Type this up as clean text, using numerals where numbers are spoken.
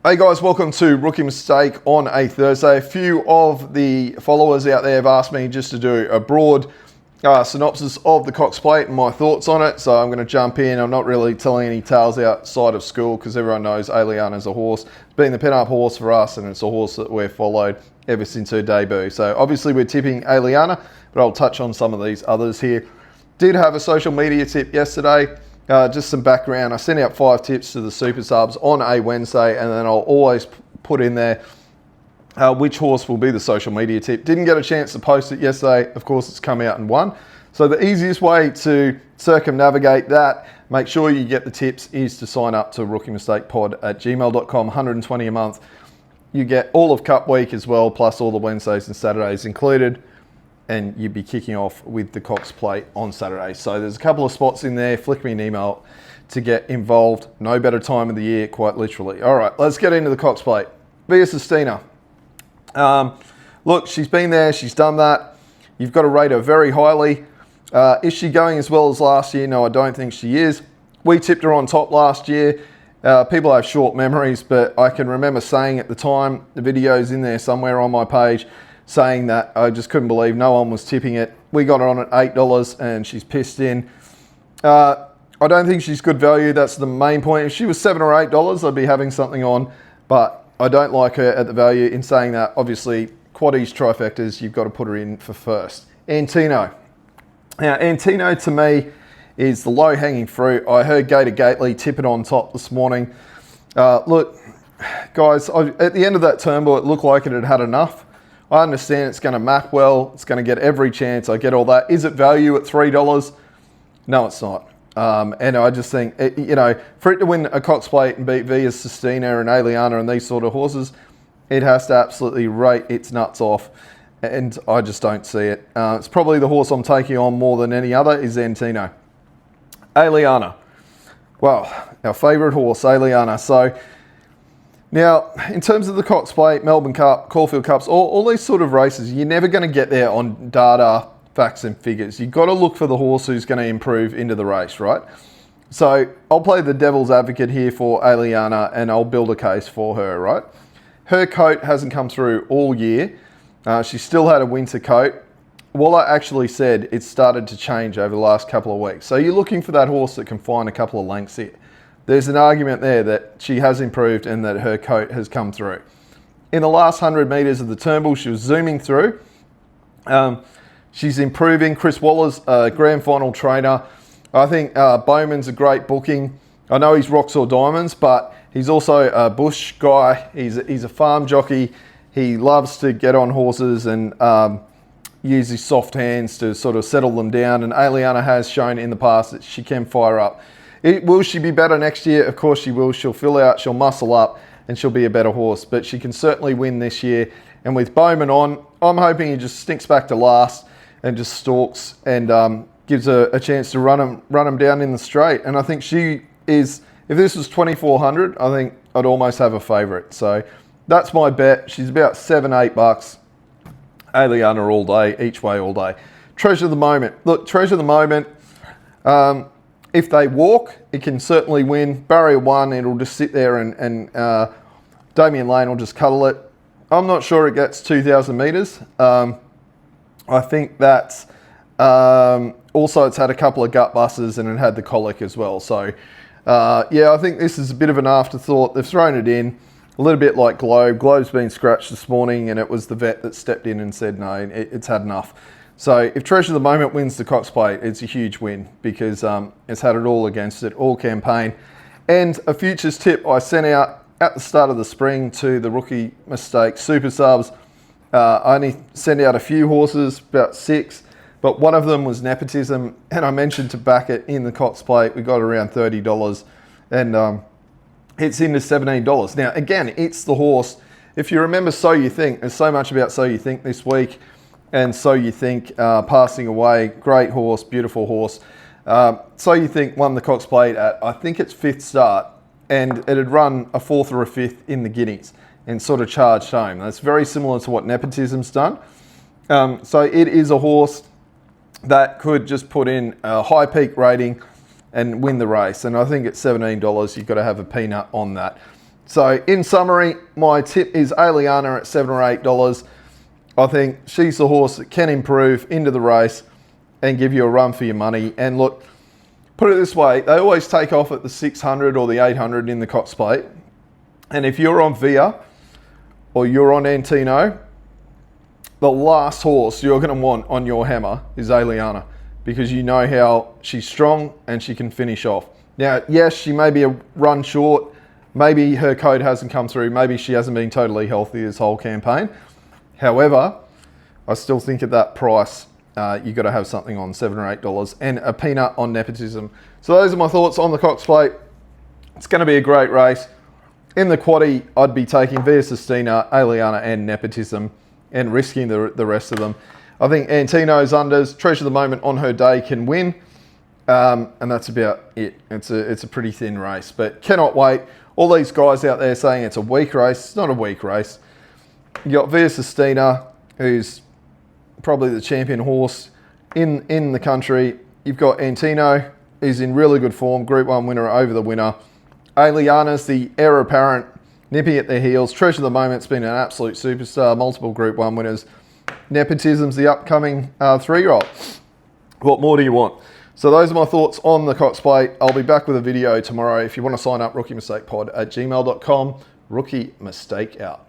Hey guys, welcome to Rookie Mistake on a Thursday. A few of the followers out there have asked me just to do a broad synopsis of the Cox Plate and my thoughts on it. So I'm going to jump in. I'm not really telling any tales outside of school because everyone knows Aliana's a horse. It's been the pin-up horse for us and it's a horse that we've followed ever since her debut. So obviously we're tipping Aliana, but I'll touch on some of these others here. Did have a social media tip yesterday. Just some background. I sent out 5 tips to the super subs on a Wednesday, and then I'll always put in there which horse will be the social media tip. Didn't get a chance to post it yesterday. Of course, it's come out and won. So the easiest way to circumnavigate that, make sure you get the tips, is to sign up to rookiemistakepod@gmail.com, 120 a month. You get all of Cup Week as well, plus all the Wednesdays and Saturdays included. And you'd be kicking off with the Cox Plate on Saturday. So there's a couple of spots in there. Flick me an email to get involved. No better time of the year, quite literally. All right, let's get into the Cox Plate. Via Sistina. Look, she's been there. She's done that. You've got to rate her very highly. Is she going as well as last year? No, I don't think she is. We tipped her on top last year. People have short memories, but I can remember saying at the time, the video's in there somewhere on my page, saying that I just couldn't believe no one was tipping it. We got her on at $8 and she's pissed in. I don't think she's good value. That's the main point. If she was $7 or $8, I'd be having something on, but I don't like her at the value. In saying that, obviously, quaddies, trifectas, you've got to put her in for first. Antino. Now, Antino to me is the low-hanging fruit. I heard Gator Gately tip it on top this morning. Look, guys, at the end of that Turnbull, it looked like it had had enough. I understand it's going to map well. It's going to get every chance. I get all that. Is it value at $3? No, it's not. And I just think, for it to win a Cox Plate and beat Via Sistina and Aliana and these sort of horses, it has to absolutely rate its nuts off. And I just don't see it. It's probably the horse I'm taking on more than any other is Antino. Aliana. Well, our favourite horse, Aliana. So, now, in terms of the Cox Plate, Melbourne Cup, Caulfield Cups, all these sort of races, you're never going to get there on data, facts and figures. You've got to look for the horse who's going to improve into the race, right? So I'll play the devil's advocate here for Aliana and I'll build a case for her, right? Her coat hasn't come through all year. She still had a winter coat. Waller actually said it started to change over the last couple of weeks. So you're looking for that horse that can find a couple of lengths here. There's an argument there that she has improved and that her coat has come through. In the last 100 metres of the Turnbull, she was zooming through. She's improving. Chris Waller's a grand final trainer. I think Bowman's a great booking. I know he's rocks or diamonds, but he's also a bush guy. He's a farm jockey. He loves to get on horses and use his soft hands to sort of settle them down. And Aliana has shown in the past that she can fire up. Will she be better next year? Of course she will. She'll fill out, she'll muscle up, and she'll be a better horse. But she can certainly win this year. And with Bowman on, I'm hoping he just stinks back to last and just stalks and gives her a chance to run him down in the straight. And I think she is, if this was 2,400, I think I'd almost have a favourite. So that's my bet. She's about $7-8. Aliana all day, each way all day. Treasure the Moment. Look, Treasure the Moment. If they walk, it can certainly win. Barrier 1, it'll just sit there and Damian Lane will just cuddle it. I'm not sure it gets 2,000 metres. I think that's also it's had a couple of gut busters and it had the colic as well. So yeah, I think this is a bit of an afterthought. They've thrown it in a little bit like Globe. Globe's been scratched this morning and it was the vet that stepped in and said, no, it's had enough. So if Treasure the Moment wins the Cox Plate, it's a huge win because it's had it all against it, all campaign. And a futures tip I sent out at the start of the spring to the Rookie Mistake super subs. I only sent out a few horses, about 6, but one of them was Nepotism. And I mentioned to back it in the Cox Plate. We got around $30 and it's into $17. Now, again, it's the horse. If you remember So You Think, there's so much about So You Think this week. And So You Think, passing away, great horse, beautiful horse. So You Think won the Cox Plate at, I think it's 5th start, and it had run a 4th or a 5th in the Guineas and sort of charged home. That's very similar to what Nepotism's done. So it is a horse that could just put in a high peak rating and win the race. And I think at $17, you've got to have a peanut on that. So in summary, my tip is Aliana at $7 or $8. I think she's the horse that can improve into the race and give you a run for your money. And look, put it this way, they always take off at the 600 or the 800 in the Cox Plate. And if you're on Via or you're on Antino, the last horse you're going to want on your hammer is Aliana, because you know how she's strong and she can finish off. Now, yes, she may be a run short. Maybe her code hasn't come through. Maybe she hasn't been totally healthy this whole campaign. However, I still think at that price, you've got to have something on $7 or $8 and a peanut on Nepotism. So those are my thoughts on the Cox Plate. It's going to be a great race. In the quaddie, I'd be taking Via Sistina, Aliana and Nepotism and risking the rest of them. I think Antino's unders, Treasure the Moment on her day can win. And that's about it. It's a pretty thin race, but cannot wait. All these guys out there saying it's a weak race. It's not a weak race. You got Via Sistina, who's probably the champion horse in the country. You've got Antino, who's in really good form, Group 1 winner over the winner. Aliana's the heir apparent, nipping at their heels. Treasure the Moment's been an absolute superstar, multiple Group 1 winners. Nepotism's the upcoming 3-year-old. What more do you want? So those are my thoughts on the Cox Plate. I'll be back with a video tomorrow. If you want to sign up, rookiemistakepod@gmail.com. Rookie Mistake out.